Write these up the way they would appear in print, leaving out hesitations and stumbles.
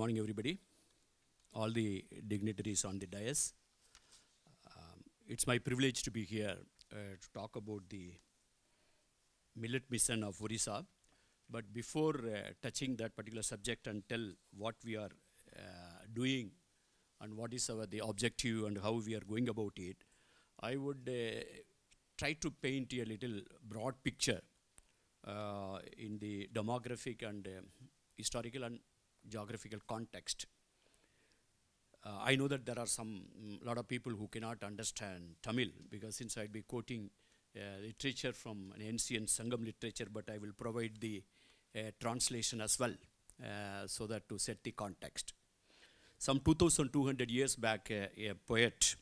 morning, everybody. All the dignitaries on the dais. It's my privilege to be here to talk about the Millet mission of Odisha. But before touching that particular subject and tell what we are doing and what is the objective and how we are going about it, I would try to paint a little broad picture in the demographic and historical and geographical context. I know that there are lot of people who cannot understand Tamil, because since I'd be quoting literature from an ancient Sangam literature, but I will provide the translation as well, so that to set the context. Some 2,200 years back, a poet,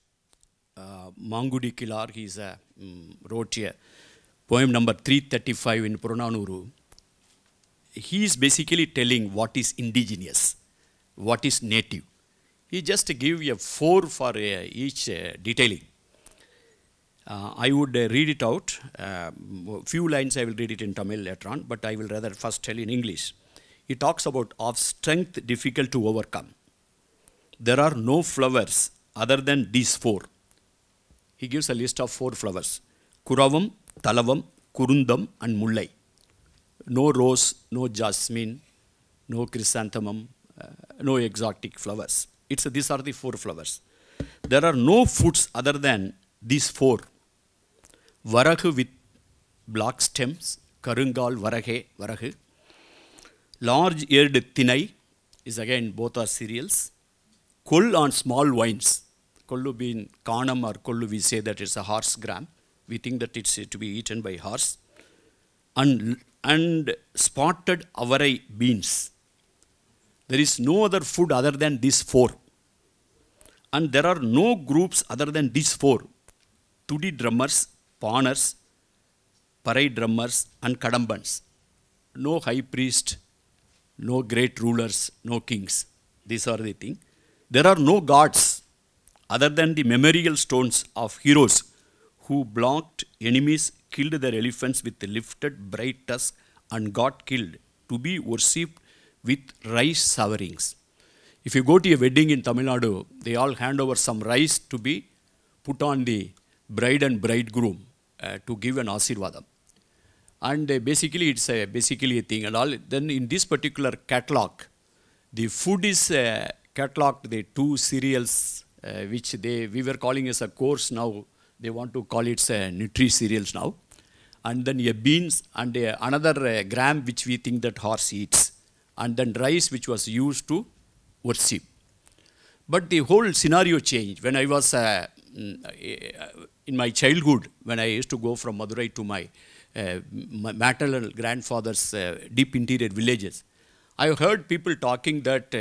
Mangudi Kilar, wrote a poem number 335 in Purananuru. He is basically telling what is indigenous, what is native. He just give a 4 for each detailing. I would read it out. Few lines I will read it in Tamil later on, but I will rather first tell in English. He talks about of strength difficult to overcome. There are no flowers other than these 4. He gives a list of 4 flowers: Kuravam, Talavam, Kurundam, and Mullai. No rose, no jasmine, no chrysanthemum, no exotic flowers. These are the 4 flowers. There are no foods other than these 4. Varahu with black stems, Karungal Varahu. Large eared Tinai is again, both are cereals. Koll on small vines. Kollu being Kanam or Kollu, we say that it's a horse gram. We think that it's to be eaten by horse. And spotted avarai beans. There is no other food other than these 4. And there are no groups other than these 4. Tudi drummers, pawners, parai drummers, and kadambans. No high priest, no great rulers, no kings. These are the things. There are no gods other than the memorial stones of heroes who blocked enemies, killed their elephants with the lifted bright tusk, and got killed to be worshipped with rice sourings. If you go to a wedding in Tamil Nadu, they all hand over some rice to be put on the bride and bridegroom to give an asirvadam. And basically, it's basically a thing. And all. Then in this particular catalog, the food is cataloged, the 2 cereals, which we were calling as a course. Now they want to call it nutri cereals now. And then a beans and another gram which we think that horse eats. And then rice which was used to worship. But the whole scenario changed. When I was in my childhood, when I used to go from Madurai to my maternal grandfather's deep interior villages, I heard people talking that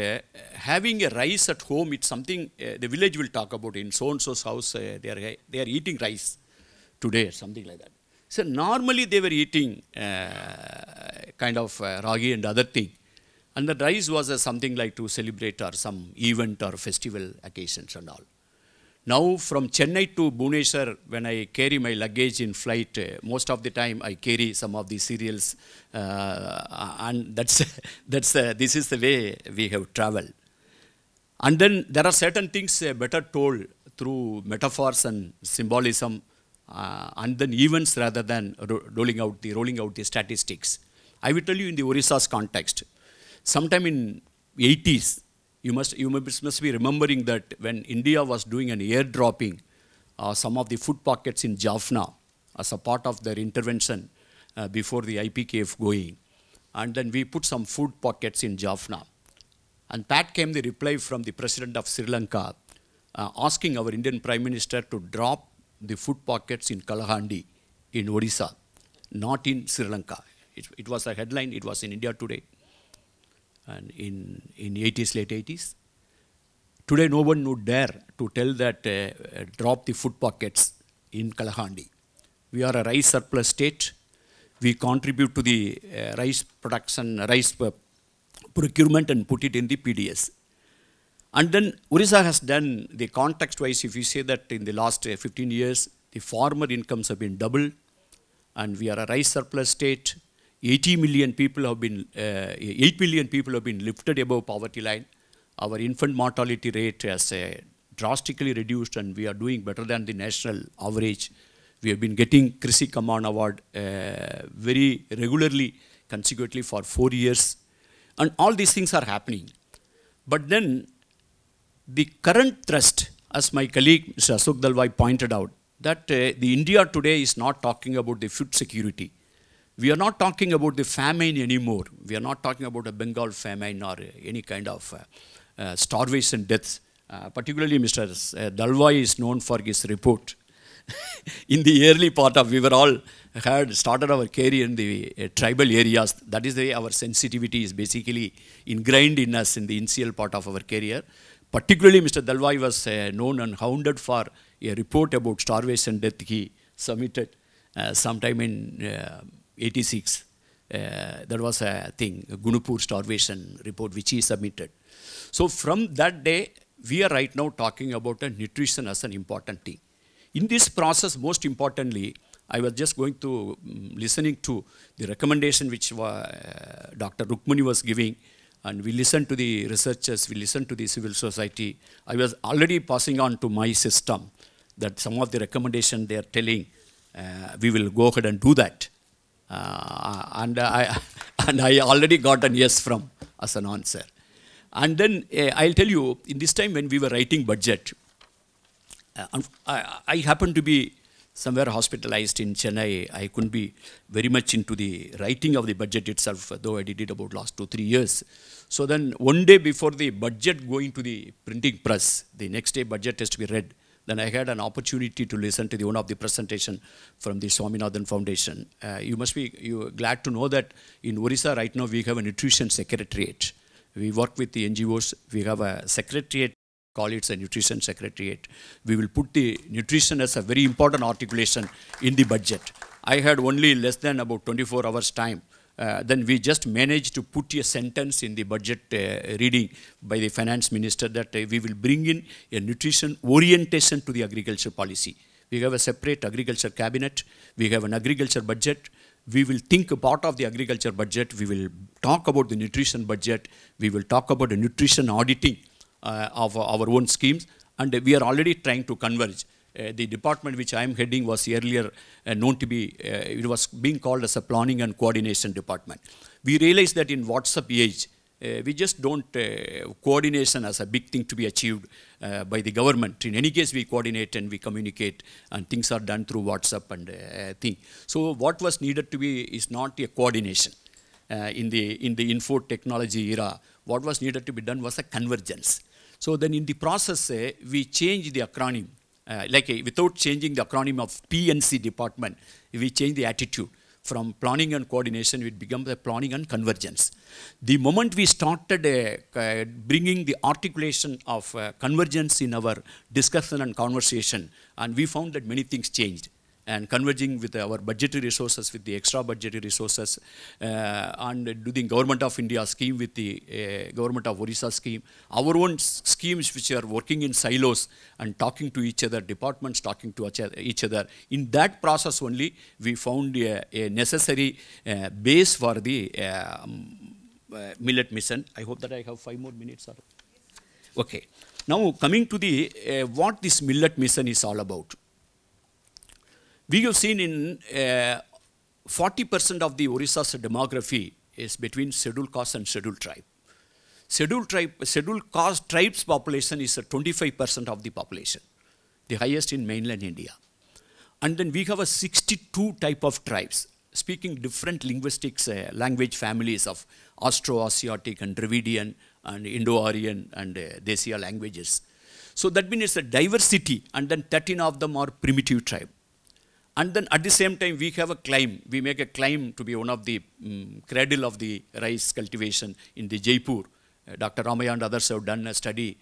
having a rice at home, it's something the village will talk about. In so-and-so's house, they are eating rice today, something like that. So normally they were eating kind of ragi and other thing. And the rice was something like to celebrate or some event or festival occasions and all. Now from Chennai to Bhubaneswar, when I carry my luggage in flight, most of the time I carry some of the cereals, and this is the way we have traveled. And then there are certain things better told through metaphors and symbolism, and then events rather than rolling out the statistics. I will tell you in the Odisha's context. Sometime in 80s, you must be remembering that when India was doing an airdropping, some of the food pockets in Jaffna as a part of their intervention before the IPKF going. And then we put some food pockets in Jaffna. And that came the reply from the President of Sri Lanka, asking our Indian Prime Minister to drop the food pockets in Kalahandi in Odisha, not in Sri Lanka. It was a headline, it was in India Today. And in 80s, late 80s. Today, no one would dare to tell that drop the food pockets in Kalahandi. We are a rice surplus state. We contribute to the rice production, rice procurement and put it in the PDS. And then Odisha has done the context-wise, if you say that in the last 15 years, the farmer incomes have been doubled, and we are a rice surplus state. 8 million people have been lifted above poverty line. Our infant mortality rate has drastically reduced, and we are doing better than the national average. We have been getting Krisi Kamman Award very regularly, consecutively for 4 years. And all these things are happening. But then the current thrust, as my colleague Mr. Ashok Dalwai pointed out, that the India today is not talking about the food security. We are not talking about the famine anymore. We are not talking about a Bengal famine or any kind of starvation deaths. Particularly Mr. Dalwai is known for his report. In the early part of, we were all had started our career in the tribal areas. That is the way our sensitivity is basically ingrained in us in the initial part of our career. Particularly Mr. Dalwai was known and hounded for a report about starvation death he submitted sometime in 86. There was a thing, a Gunupur starvation report which he submitted. So from that day, we are right now talking about nutrition as an important thing. In this process, most importantly, I was just going to listening to the recommendation which Dr. Rukmani was giving, and we listened to the researchers, we listened to the civil society. I was already passing on to my system that some of the recommendation they are telling, we will go ahead and do that. And I already got an yes from as an answer. And then I'll tell you, in this time when we were writing budget, I happened to be somewhere hospitalized in Chennai. I couldn't be very much into the writing of the budget itself, though I did it about last 2-3 years. So then one day before the budget going to the printing press, the next day budget has to be read. Then I had an opportunity to listen to one of the presentation from the Swaminathan Foundation. You must be glad to know that in Odisha right now we have a nutrition secretariat. We work with the NGOs. We have a secretariat, call it a nutrition secretariat. We will put the nutrition as a very important articulation in the budget. I had only less than about 24 hours time. Then we just managed to put a sentence in the budget reading by the finance minister that we will bring in a nutrition orientation to the agriculture policy. We have a separate agriculture cabinet. We have an agriculture budget. We will think a part of the agriculture budget. We will talk about the nutrition budget. We will talk about the nutrition auditing of our own schemes. And we are already trying to converge. The department which I am heading was earlier known to be, it was being called as a planning and coordination department. We realized that in WhatsApp age, we just don't coordination as a big thing to be achieved by the government. In any case, we coordinate and we communicate, and things are done through WhatsApp and thing. So what was needed to be is not a coordination. In the info technology era, what was needed to be done was a convergence. So then in the process, we changed the acronym. Without changing the acronym of PNC department, we change the attitude. From planning and coordination, it becomes a planning and convergence. The moment we started bringing the articulation of convergence in our discussion and conversation, and we found that many things changed. And converging with our budgetary resources, with the extra budgetary resources, and doing Government of India scheme with the Government of Odisha scheme, our own schemes which are working in silos and talking to each other, departments talking to each other. In that process only, we found a necessary base for the Millet mission. I hope that I have 5 more minutes. Okay. Now coming to the what this Millet mission is all about. We have seen in 40% of the Odisha's demography is between scheduled caste and scheduled tribe. Scheduled caste tribes population is 25% of the population, the highest in mainland India. And then we have a 62 type of tribes speaking different linguistics, language families of Austro-Asiatic and Dravidian and Indo-Aryan and Desia languages. So that means it's a diversity, and then 13 of them are primitive tribe. And then at the same time, we have a claim. We make a claim to be one of the cradle of the rice cultivation in the Jaipur. Dr. Ramaya and others have done a study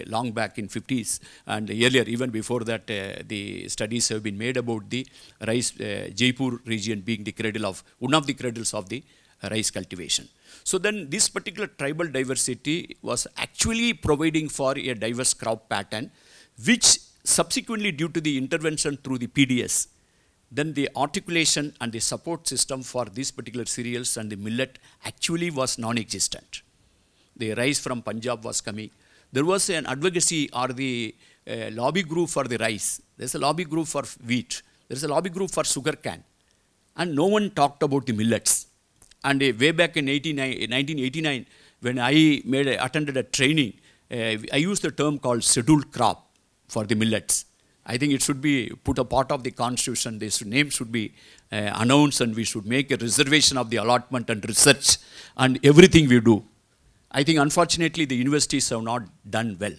long back in 50s. And earlier, even before that, the studies have been made about the rice, Jaipur region being the cradle of, one of the cradles of the rice cultivation. So then this particular tribal diversity was actually providing for a diverse crop pattern, which subsequently due to the intervention through the PDS, then the articulation and the support system for these particular cereals and the millet actually was non-existent. The rice from Punjab was coming. There was an advocacy or the lobby group for the rice. There's a lobby group for wheat. There's a lobby group for sugarcane. And no one talked about the millets. And way back in 1989, when I attended a training, I used the term called scheduled crop for the millets. I think it should be put a part of the constitution. This name should be announced, and we should make a reservation of the allotment and research and everything we do. I think unfortunately the universities have not done well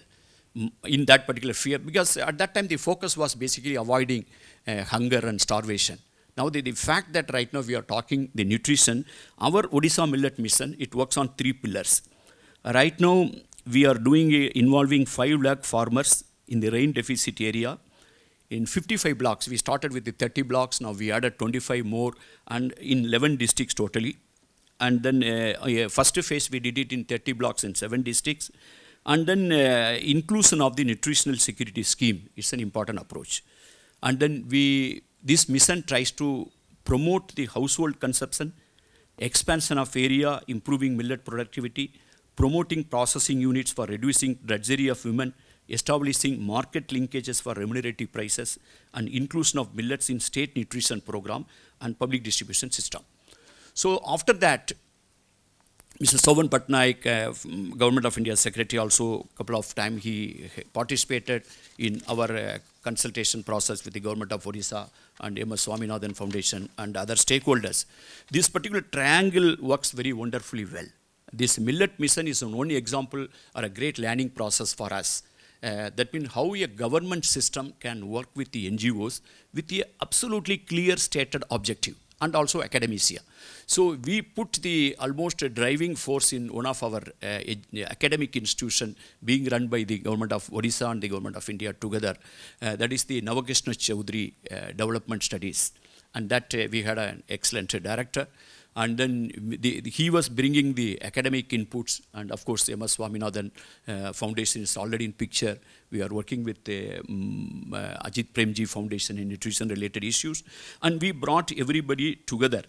in that particular sphere, because at that time the focus was basically avoiding hunger and starvation. Now the fact that right now we are talking the nutrition, our Odisha Millet Mission, it works on 3 pillars. Right now we are doing involving 5 lakh farmers in the rain deficit area. In 55 blocks, we started with the 30 blocks, now we added 25 more, and in 11 districts totally. And then first phase we did it in 30 blocks in 7 districts. And then inclusion of the nutritional security scheme is an important approach. And then this mission tries to promote the household consumption, expansion of area, improving millet productivity, promoting processing units for reducing drudgery of women, establishing market linkages for remunerative prices, and inclusion of millets in state nutrition program and public distribution system. So after that, Mr. Sovan Patnaik, Government of India Secretary, also a couple of times he participated in our consultation process with the Government of Odisha and M.S. Swaminathan Foundation and other stakeholders. This particular triangle works very wonderfully well. This millet mission is one example or a great learning process for us. That means how a government system can work with the NGOs with the absolutely clear stated objective and also academia. So we put the almost driving force in one of our academic institution being run by the Government of Odisha and the Government of India together. That is the Navakrishna Chaudhary Development Studies. And that we had an excellent director. And then he was bringing the academic inputs, and of course the M.S. Swaminathan Foundation is already in picture. We are working with the Ajit Premji Foundation in nutrition related issues, and we brought everybody together.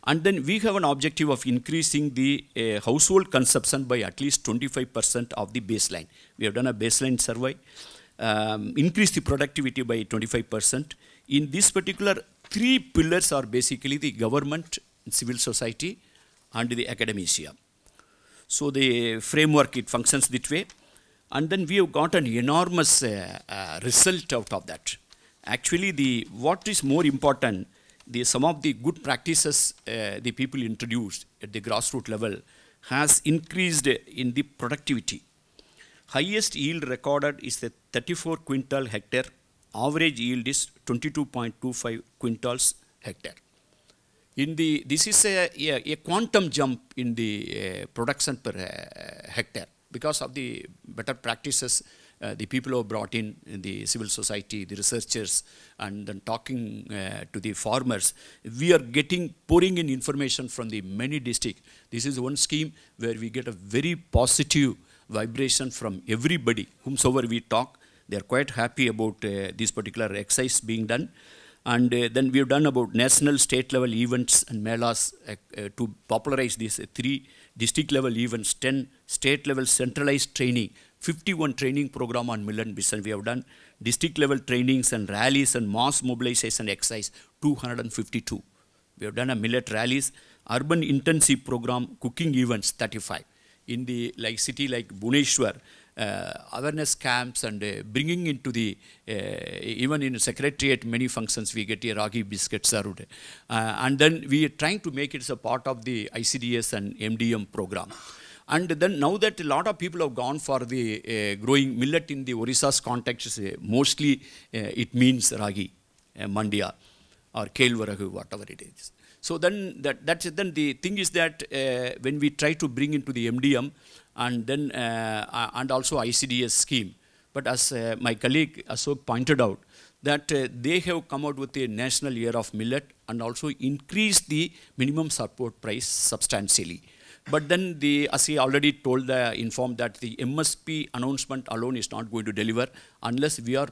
And then we have an objective of increasing the household consumption by at least 25% of the baseline. We have done a baseline survey, increase the productivity by 25%. In this particular 3 pillars are basically the government, civil society, and the academia. So the framework, it functions that way. And then we have got an enormous result out of that. Actually, what is more important, some of the good practices the people introduced at the grassroots level has increased in the productivity. Highest yield recorded is the 34 quintal hectare. Average yield is 22.25 quintals hectare. This is a quantum jump in the production per hectare because of the better practices the people who have brought in the civil society, the researchers, and then talking to the farmers. We are pouring in information from the many districts. This is one scheme where we get a very positive vibration from everybody. Whomsoever we talk, they are quite happy about this particular exercise being done. And then we have done about national, state level events and melas to popularize these 3 district level events, 10 state level centralized training, 51 training program on millet mission. We have done district level trainings and rallies and mass mobilization exercise, 252. We have done a millet rallies, urban intensive program, cooking events, 35. In the city like Bhubaneswar, awareness camps and bringing into the, even in secretariat, many functions we get a ragi biscuit served. And then we are trying to make it as a part of the ICDS and MDM program. And then now that a lot of people have gone for the growing millet in the Odisha's context, mostly it means ragi, mandia or kelvaragu, whatever it is. So then then the thing is that when we try to bring into the MDM and then and also ICDS scheme, but as my colleague Ashok pointed out, that they have come out with a national year of millet and also increased the minimum support price substantially. But then as he already informed that the MSP announcement alone is not going to deliver unless we are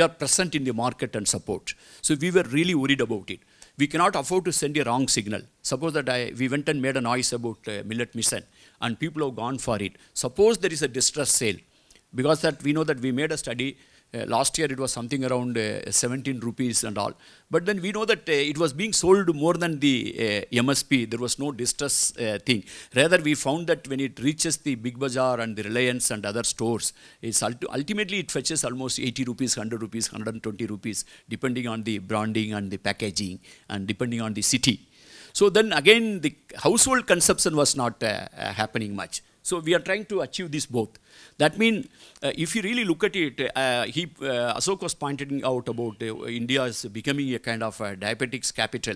present in the market and support. So we were really worried about it. We cannot afford to send a wrong signal. Suppose that we went and made a noise about millet mission, and people have gone for it. Suppose there is a distress sale, because that we know that we made a study. Last year it was something around 17 rupees and all. But then we know that it was being sold more than the MSP. There was no distress thing. Rather, we found that when it reaches the Big Bazaar and the Reliance and other stores, it's ultimately it fetches almost 80 rupees, 100 rupees, 120 rupees, depending on the branding and the packaging and depending on the city. So then again, the household consumption was not happening much. So we are trying to achieve this both. That means, if you really look at it, Ashok was pointing out about India is becoming a kind of diabetics capital.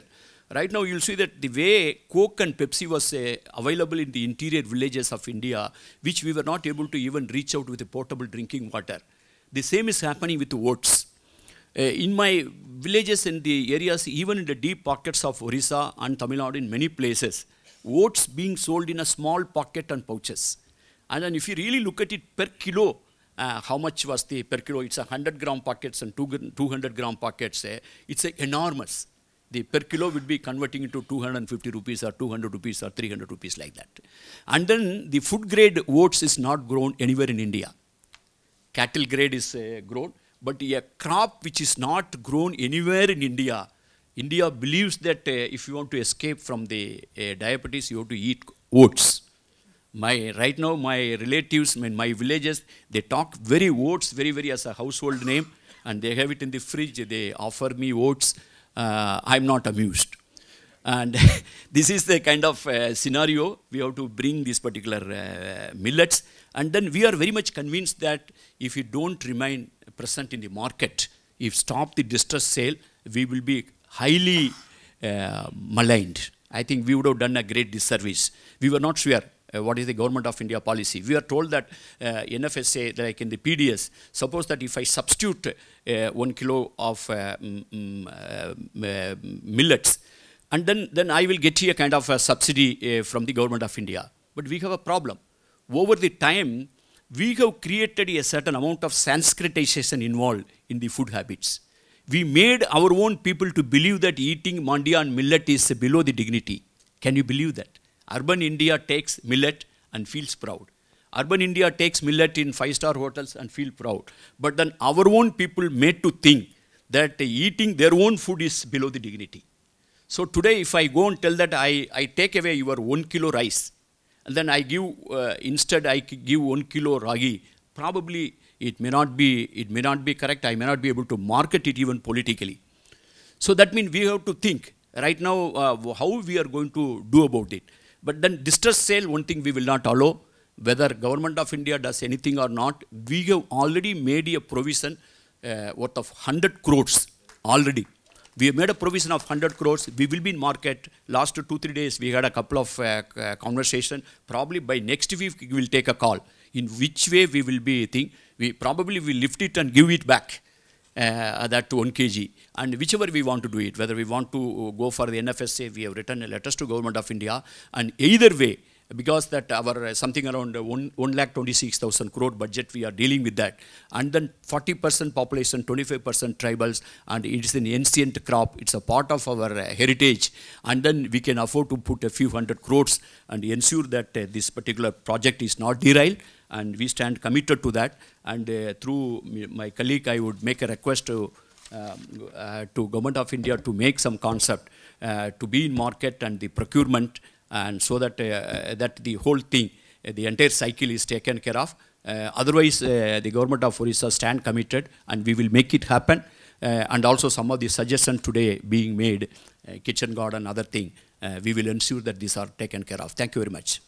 Right now, you'll see that the way Coke and Pepsi was available in the interior villages of India, which we were not able to even reach out with the portable drinking water. The same is happening with oats. In my villages, in the areas, even in the deep pockets of Odisha and Tamil Nadu, in many places, oats being sold in a small pocket and pouches. And then if you really look at it per kilo, how much was the per kilo? It's 100 gram packets and 200 gram packets. It's enormous. The per kilo would be converting into 250 rupees or 200 rupees or 300 rupees like that. And then the food grade oats is not grown anywhere in India. Cattle grade is grown, but a crop which is not grown anywhere in India. India believes that if you want to escape from the diabetes, you have to eat oats. Right now, my relatives, my villages, they talk oats very as a household name, and they have it in the fridge. They offer me oats. I'm not amused. And this is the kind of scenario we have to bring these particular millets. And then we are very much convinced that if you don't remain present in the market, if stop the distress sale, we will be highly maligned. I think we would have done a great disservice. We were not sure what is the Government of India policy. We are told that NFSA, like in the PDS, suppose that if I substitute 1 kilo of millets, and then I will get a kind of a subsidy from the Government of India. But we have a problem. Over the time, we have created a certain amount of Sanskritization involved in the food habits. We made our own people to believe that eating mandia and millet is below the dignity. Can you believe that? Urban India takes millet and feels proud. Urban India takes millet in 5-star hotels and feel proud. But then our own people made to think that eating their own food is below the dignity. So today, if I go and tell that I take away your 1 kilo rice, and then I give, instead I give 1 kilo ragi, probably it may not be correct. I may not be able to market it even politically. So that means we have to think right now how we are going to do about it. But then distress sale, one thing we will not allow. Whether Government of India does anything or not, we have already made a provision worth of 100 crores already. We have made a provision of 100 crores. We will be in market. Last 2-3 days, we had a couple of conversations. Probably by next week, we will take a call. In which way we will be thinking. We probably will lift it and give it back, that to 1 kg. And whichever we want to do it, whether we want to go for the NFSA, we have written letters to Government of India. And either way, because that our something around 1,26,000 crore budget, we are dealing with that. And then 40% population, 25% tribals, and it is an ancient crop. It's a part of our heritage. And then we can afford to put a few hundred crores and ensure that this particular project is not derailed. And we stand committed to that. And through my colleague, I would make a request to Government of India to make some concept to be in market and the procurement, and so that that the whole thing, the entire cycle is taken care of. Otherwise, the Government of Odisha stand committed, and we will make it happen. And also some of the suggestions today being made, kitchen garden, other thing, we will ensure that these are taken care of. Thank you very much.